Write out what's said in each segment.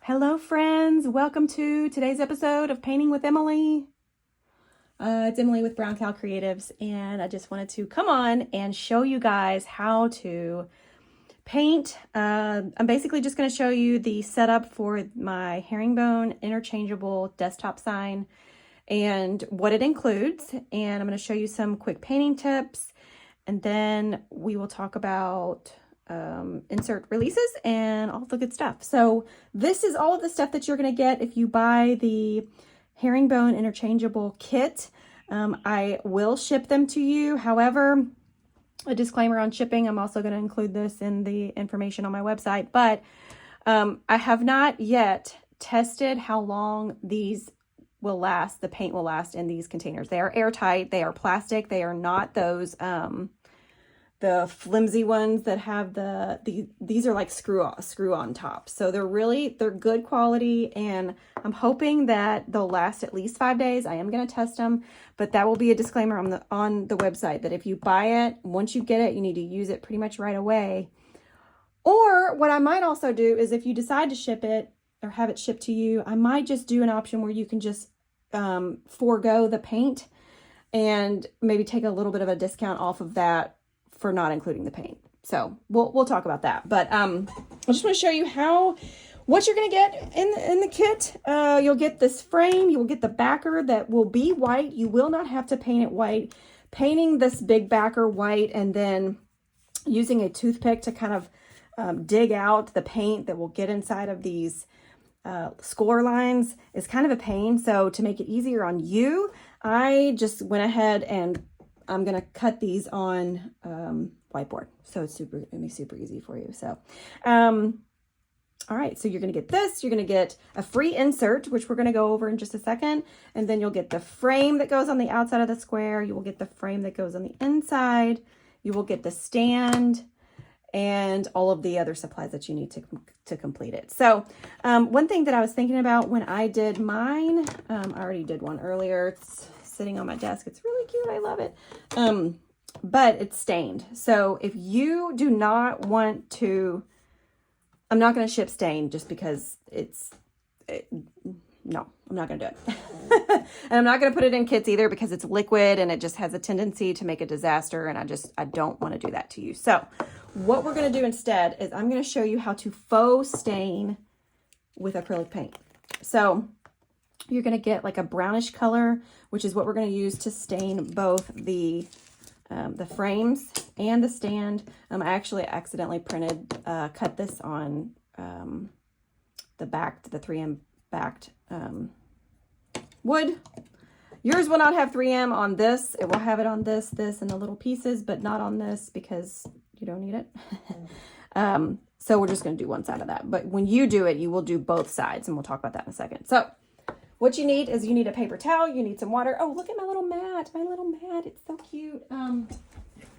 Hello friends, welcome to today's episode of Painting with Emily. It's Emily with Brown Cow Creatives, and I just wanted to come on and show you guys how to paint. I'm basically just going to show you the setup for my Herringbone Interchangeable Desktop Sign and what it includes, and I'm going to show you some quick painting tips, and then we will talk about insert releases and all the good stuff. So this is all of the stuff that you're going to get if you buy the Herringbone Interchangeable kit. I will ship them to you. However, a disclaimer on shipping, I'm also going to include this in the information on my website, but I have not yet tested how long these will last, the paint will last in these containers. They are airtight, they are plastic, they are not those the flimsy ones that have these are like screw on top. So they're good quality, and I'm hoping that they'll last at least 5 days. I am going to test them, but that will be a disclaimer on the website that if you buy it, once you get it, you need to use it pretty much right away. Or what I might also do is if you decide to ship it or have it shipped to you, I might just do an option where you can just forego the paint and maybe take a little bit of a discount off of that for not including the paint. So we'll talk about that. But I just want to show you what you're going to get in the kit. You'll get this frame. You will get the backer that will be white. You will not have to paint it white. Painting this big backer white and then using a toothpick to kind of dig out the paint that will get inside of these score lines is kind of a pain. So to make it easier on you, I just went ahead and I'm going to cut these on whiteboard. So it's going to be super easy for you. So, all right. So you're going to get this, you're going to get a free insert, which we're going to go over in just a second. And then you'll get the frame that goes on the outside of the square. You will get the frame that goes on the inside. You will get the stand and all of the other supplies that you need to complete it. So one thing that I was thinking about when I did mine, I already did one earlier. It's sitting on my desk. It's really cute. I love it. But it's stained. So if you do not want to, I'm not going to ship stained just because no, I'm not going to do it. And I'm not going to put it in kits either because it's liquid and it just has a tendency to make a disaster. And I don't want to do that to you. So what we're going to do instead is I'm going to show you how to faux stain with acrylic paint. So you're going to get like a brownish color, which is what we're going to use to stain both the frames and the stand. I actually accidentally cut this on the 3M backed wood. Yours will not have 3M on this. It will have it on this, and the little pieces, but not on this because you don't need it. So we're just going to do one side of that. But when you do it, you will do both sides, and we'll talk about that in a second. So what you need is you need a paper towel, you need some water. Oh, look at my little mat. It's so cute.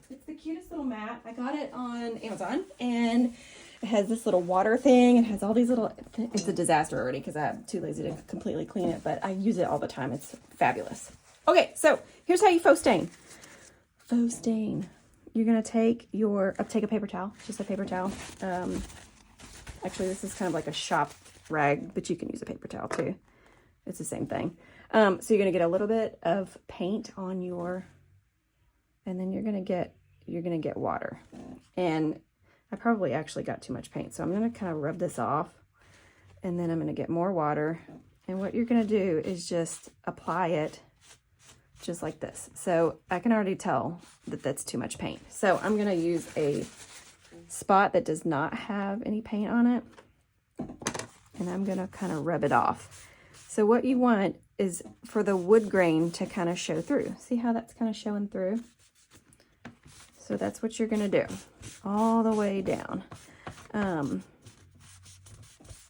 It's the cutest little mat. I got it on Amazon, and it has this little water thing. It has all these little, it's a disaster already because I'm too lazy to completely clean it, but I use it all the time. It's fabulous. Okay, so here's how you faux stain. Faux stain. You're going to take a paper towel, just a paper towel. Actually, this is kind of like a shop rag, but you can use a paper towel too. It's the same thing. So you're going to get a little bit of paint on and then you're going to get water. And I probably actually got too much paint. So I'm going to kind of rub this off, and then I'm going to get more water. And what you're going to do is just apply it just like this. So I can already tell that that's too much paint. So I'm going to use a spot that does not have any paint on it, and I'm going to kind of rub it off. So what you want is for the wood grain to kind of show through. See how that's kind of showing through? So that's what you're going to do all the way down. And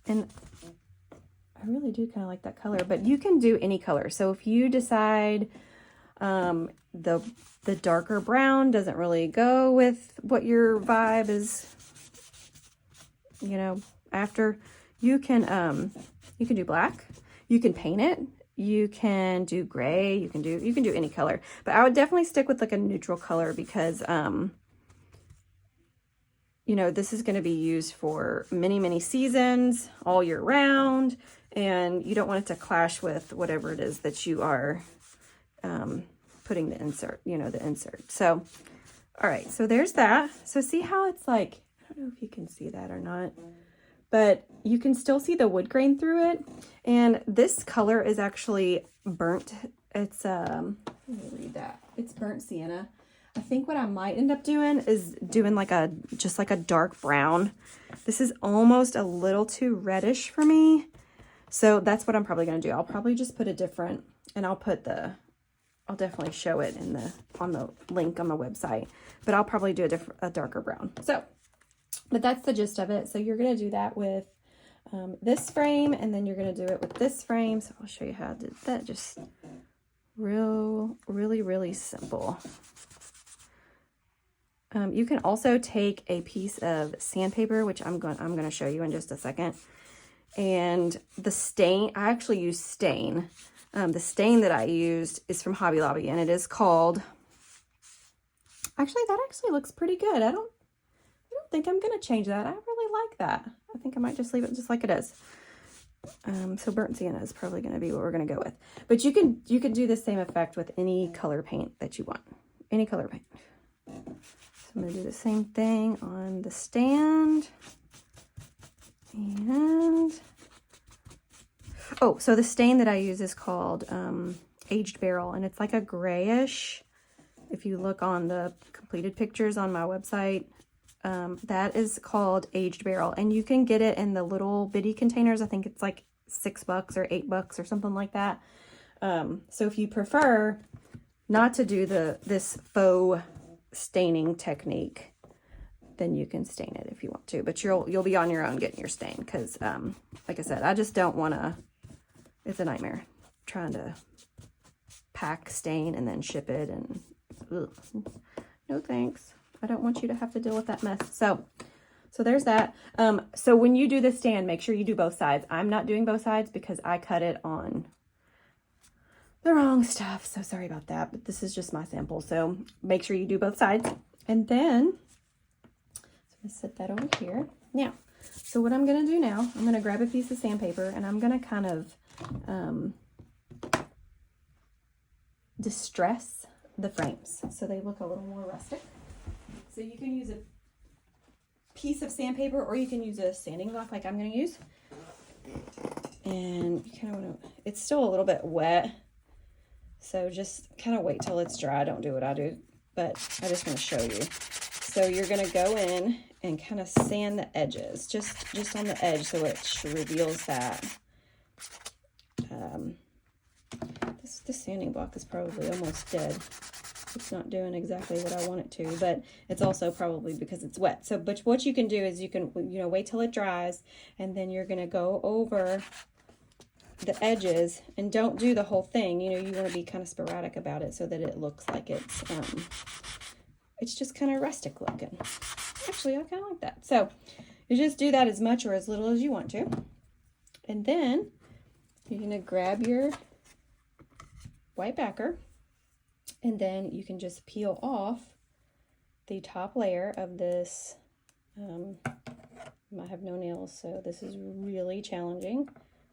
I really do kind of like that color, but you can do any color. So if you decide the darker brown doesn't really go with what your vibe is, after, you can do black. You can paint it. You can do gray. You can do any color. But I would definitely stick with like a neutral color because you know, this is going to be used for many, many seasons all year round, and you don't want it to clash with whatever it is that you are putting the insert, you know, the insert. So, all right, so there's that. So see how it's like, I don't know if you can see that or not, but you can still see the wood grain through it. And this color is actually burnt. It's, let me read that. It's burnt sienna. I think what I might end up doing is doing like just like a dark brown. This is almost a little too reddish for me. So that's what I'm probably going to do. I'll probably just put a different, and I'll definitely show it on the link on the website, but I'll probably do a darker brown. So, but that's the gist of it. So you're going to do that with this frame, and then you're going to do it with this frame. So I'll show you how I did that. Just really simple. You can also take a piece of sandpaper, which I'm going to show you in just a second. And the stain, I actually use stain. The stain that I used is from Hobby Lobby, and it is called, actually, that actually looks pretty good. I don't think I'm going to change that. I really like that. I think I might just leave it just like it is. So burnt sienna is probably going to be what we're going to go with. But you can do the same effect with any color paint that you want. Any color paint. So I'm going to do the same thing on the stand. And, oh, so the stain that I use is called Aged Barrel, and it's like a grayish. If you look on the completed pictures on my website, that is called Aged Barrel, and you can get it in the little bitty containers. I think it's like $6 or $8 or something like that. So if you prefer not to do this faux staining technique, then you can stain it if you want to, but you'll be on your own getting your stain, because like I said, I just don't want to, it's a nightmare trying to pack stain and then ship it, and ugh, no thanks. I don't want you to have to deal with that mess. So there's that. So when you do the stand, make sure you do both sides. I'm not doing both sides because I cut it on the wrong stuff, so sorry about that, but this is just my sample. So make sure you do both sides, and then set that over here. Now, so what I'm going to do now, I'm going to grab a piece of sandpaper, and I'm going to kind of distress the frames so they look a little more rustic. So you can use a piece of sandpaper, or you can use a sanding block like I'm going to use. And you kind of want to, it's still a little bit wet, so just kind of wait till it's dry. Don't do what I do, but I just want to show you. So you're going to go in and kind of sand the edges, just on the edge, so it reveals that. This sanding block is probably almost dead. It's not doing exactly what I want it to, but it's also probably because it's wet. So, but what you can do is you can, wait till it dries, and then you're going to go over the edges, and don't do the whole thing. You want to be kind of sporadic about it so that it looks like it's just kind of rustic looking. Actually, I kind of like that. So you just do that as much or as little as you want to. And then you're going to grab your white backer, and then you can just peel off the top layer of this. I have no nails, so this is really challenging.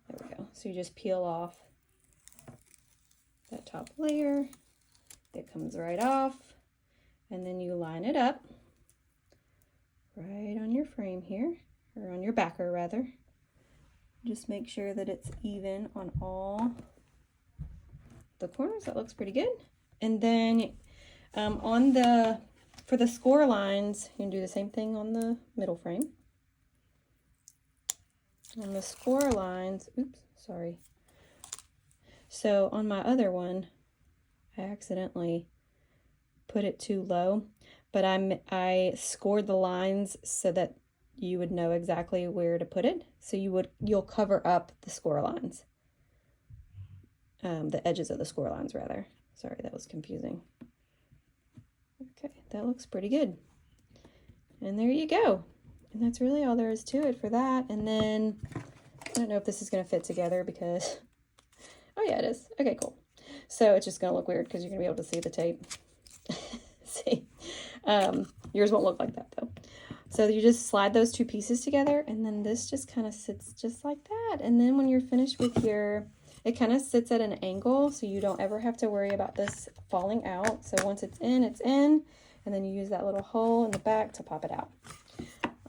There we go. So you just peel off that top layer. It comes right off. And then you line it up right on your frame here, or on your backer rather. Just make sure that it's even on all the corners. That looks pretty good. And then for the score lines, you can do the same thing on the middle frame. On the score lines, oops, sorry. So on my other one, I accidentally put it too low, but I scored the lines so that you would know exactly where to put it. So you'll cover up the score lines, the edges of the score lines rather. Sorry, that was confusing. Okay, that looks pretty good. And there you go. And that's really all there is to it for that. And then I don't know if this is going to fit together because, oh yeah, it is. Okay, cool. So it's just going to look weird because you're going to be able to see the tape. See, yours won't look like that though. So you just slide those two pieces together, and then this just kind of sits just like that. And then when you're finished with your, it kind of sits at an angle, so you don't ever have to worry about this falling out. So once it's in, and then you use that little hole in the back to pop it out.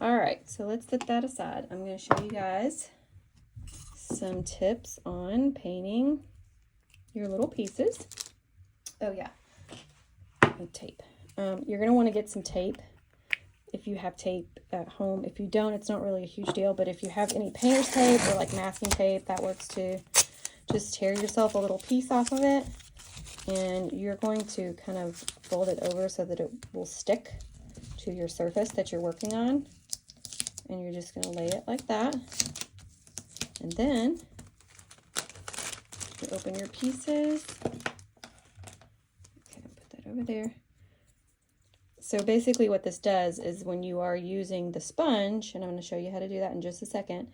All right, so let's set that aside. I'm going to show you guys some tips on painting your little pieces. Oh yeah, and tape. You're going to want to get some tape if you have tape at home. If you don't, it's not really a huge deal, but if you have any painter's tape or like masking tape, that works too. Just tear yourself a little piece off of it, and you're going to kind of fold it over so that it will stick to your surface that you're working on. And you're just going to lay it like that. And then you open your pieces. Okay, put that over there. So basically what this does is when you are using the sponge, and I'm going to show you how to do that in just a second,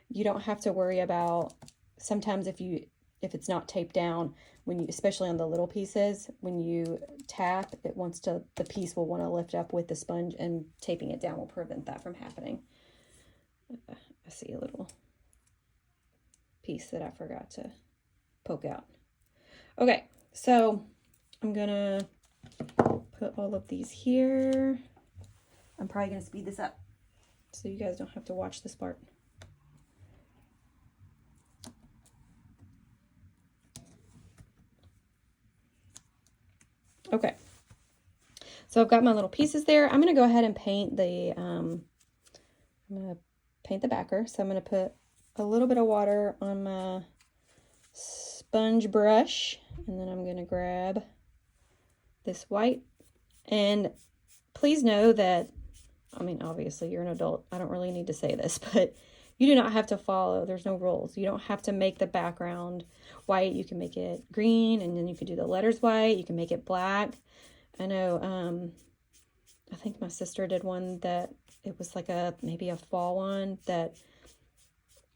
you don't have to worry about, sometimes if it's not taped down, when you, especially on the little pieces, when you tap, it wants to, the piece will want to lift up with the sponge, and taping it down will prevent that from happening. I see a little piece that I forgot to poke out. Okay, so I'm gonna put all of these here. I'm probably gonna speed this up so you guys don't have to watch this part. Okay, so I've got my little pieces there. I'm gonna go ahead and paint the backer. So I'm gonna put a little bit of water on my sponge brush, and then I'm gonna grab this white. And please know that, I mean, obviously you're an adult, I don't really need to say this, but you do not have to follow, there's no rules. You don't have to make the background white. You can make it green, and then you could do the letters white. You can make it black. I know, I think my sister did one that it was like maybe a fall one that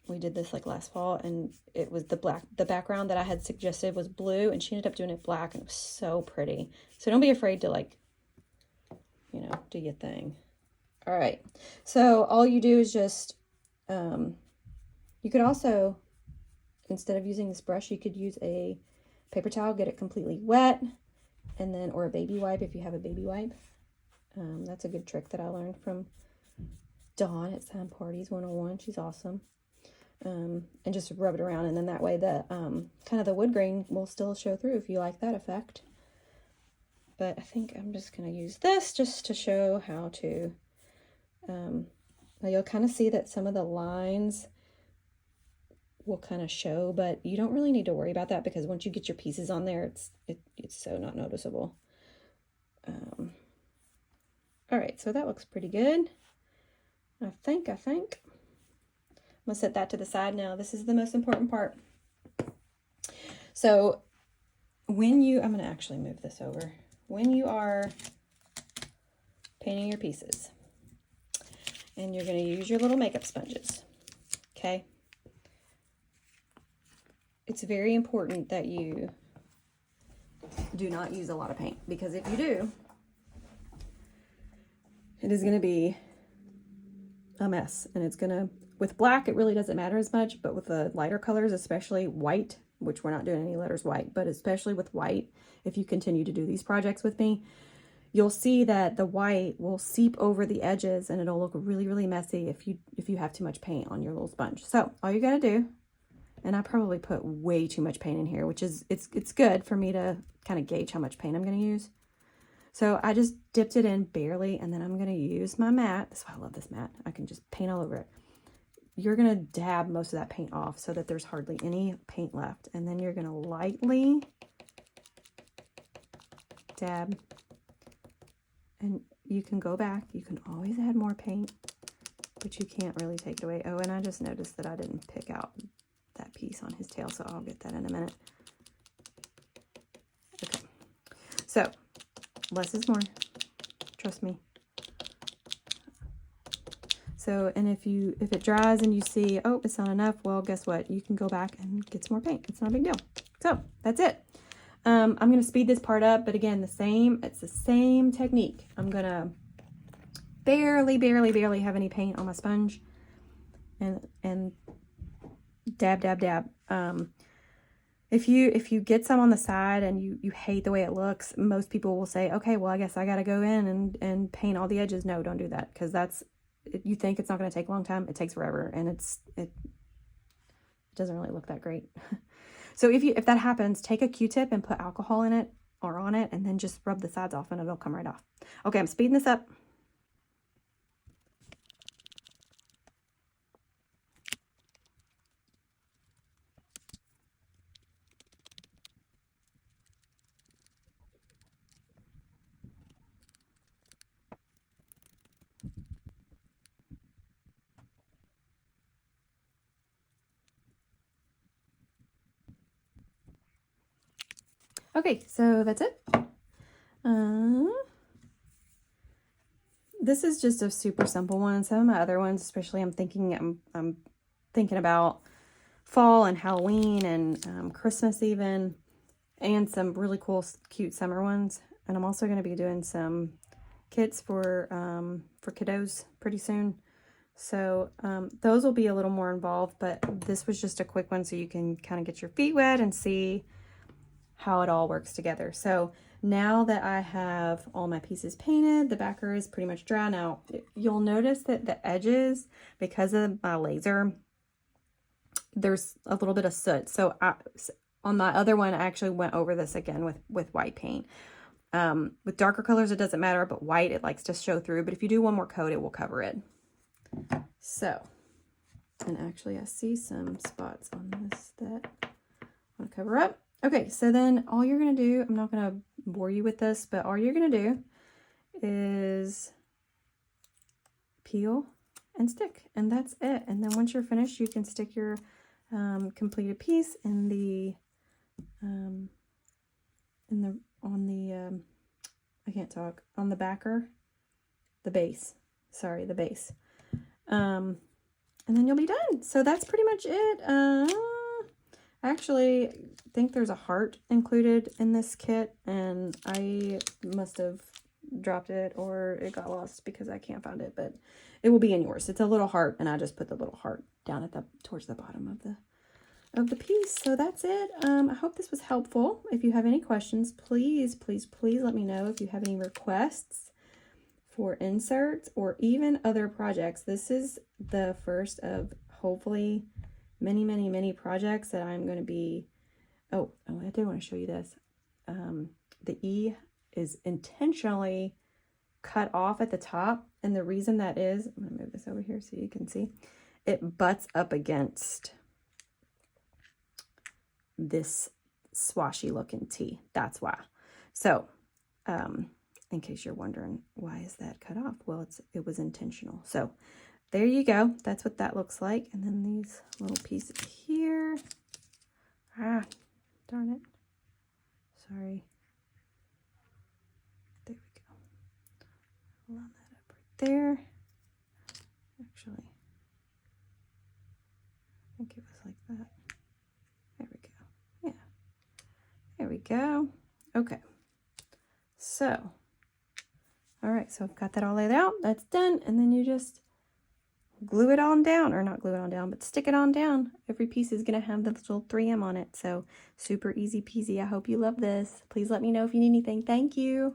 we did this like last fall, and it was the background that I had suggested was blue, and she ended up doing it black, and it was so pretty. So don't be afraid to, like, you know, do your thing. All right, so all you do is just, you could also, instead of using this brush, you could use a paper towel, get it completely wet, and then, or a baby wipe if you have a baby wipe. That's a good trick that I learned from Dawn at Sign Parties 101. She's awesome. And just rub it around, and then that way the kind of the wood grain will still show through if you like that effect. But I think I'm just going to use this just to show how to, now you'll kind of see that some of the lines will kind of show, but you don't really need to worry about that, because once you get your pieces on there, it's so not noticeable. All right, so that looks pretty good. I think. I'm gonna set that to the side now. This is the most important part. So when you, I'm gonna actually move this over. When you are painting your pieces, and you're gonna use your little makeup sponges, okay? It's very important that you do not use a lot of paint, because if you do, it is gonna be a mess, and it's gonna, with black, it really doesn't matter as much, but with the lighter colors, especially white, which we're not doing any letters white, but especially with white, if you continue to do these projects with me, you'll see that the white will seep over the edges, and it'll look really, really messy if you have too much paint on your little sponge. So all you gotta do, and I probably put way too much paint in here, which is, it's good for me to kind of gauge how much paint I'm gonna use. So I just dipped it in barely, and then I'm gonna use my mat. That's why I love this mat. I can just paint all over it. You're gonna dab most of that paint off so that there's hardly any paint left. And then you're gonna lightly dab, and you can go back. You can always add more paint, but you can't really take it away. Oh, and I just noticed that I didn't pick out that piece on his tail, so I'll get that in a minute. Okay, so less is more, trust me. So, and if it dries and you see, oh, it's not enough, well, guess what? You can go back and get some more paint. It's not a big deal. So that's it. I'm going to speed this part up, but again, it's the same technique. I'm going to barely have any paint on my sponge. And dab, dab, dab. If you get some on the side and you hate the way it looks, most people will say, okay, well, I guess I got to go in and paint all the edges. No, don't do that, because you think it's not going to take a long time. It takes forever, and it doesn't really look that great. So if that happens, take a Q-tip and put alcohol in it or on it, and then just rub the sides off and it'll come right off. Okay, I'm speeding this up. Okay, so that's it. This is just a super simple one. Some of my other ones, especially, I'm thinking about fall and Halloween and Christmas even, and some really cool, cute summer ones. And I'm also going to be doing some kits for kiddos pretty soon. So those will be a little more involved, but this was just a quick one so you can kind of get your feet wet and see how it all works together. So now that I have all my pieces painted, the backer is pretty much dry. Now you'll notice that the edges, because of my laser, there's a little bit of soot. So on my other one, I actually went over this again with white paint. With darker colors, it doesn't matter, but white, it likes to show through. But if you do one more coat, it will cover it. So, and actually I see some spots on this that I want to cover up. Okay, so then all you're going to do, I'm not going to bore you with this, but all you're going to do is peel and stick, and that's it. And then once you're finished, you can stick your completed piece in the I can't talk, on the backer, the base, and then you'll be done. So that's pretty much it. I actually think there's a heart included in this kit, and I must have dropped it or it got lost because I can't find it, but it will be in yours. It's a little heart, and I just put the little heart down at towards the bottom of the piece. So that's it. I hope this was helpful. If you have any questions, please let me know. If you have any requests for inserts or even other projects, this is the first of hopefully many projects that I'm going to be, I did want to show you this. The E is intentionally cut off at the top, and the reason that is, I'm going to move this over here so you can see, it butts up against this swashy looking T. That's why. So, in case you're wondering, why is that cut off? Well, it was intentional. So there you go. That's what that looks like. And then these little pieces here. Ah, darn it. Sorry. There we go. Line that up right there. Actually, I think it was like that. There we go. Yeah. There we go. Okay. So, all right. So I've got that all laid out. That's done. And then you just glue it on down, or not glue it on down, but stick it on down. Every piece is going to have the little 3M on it. So super easy peasy. I hope you love this. Please let me know if you need anything. Thank you.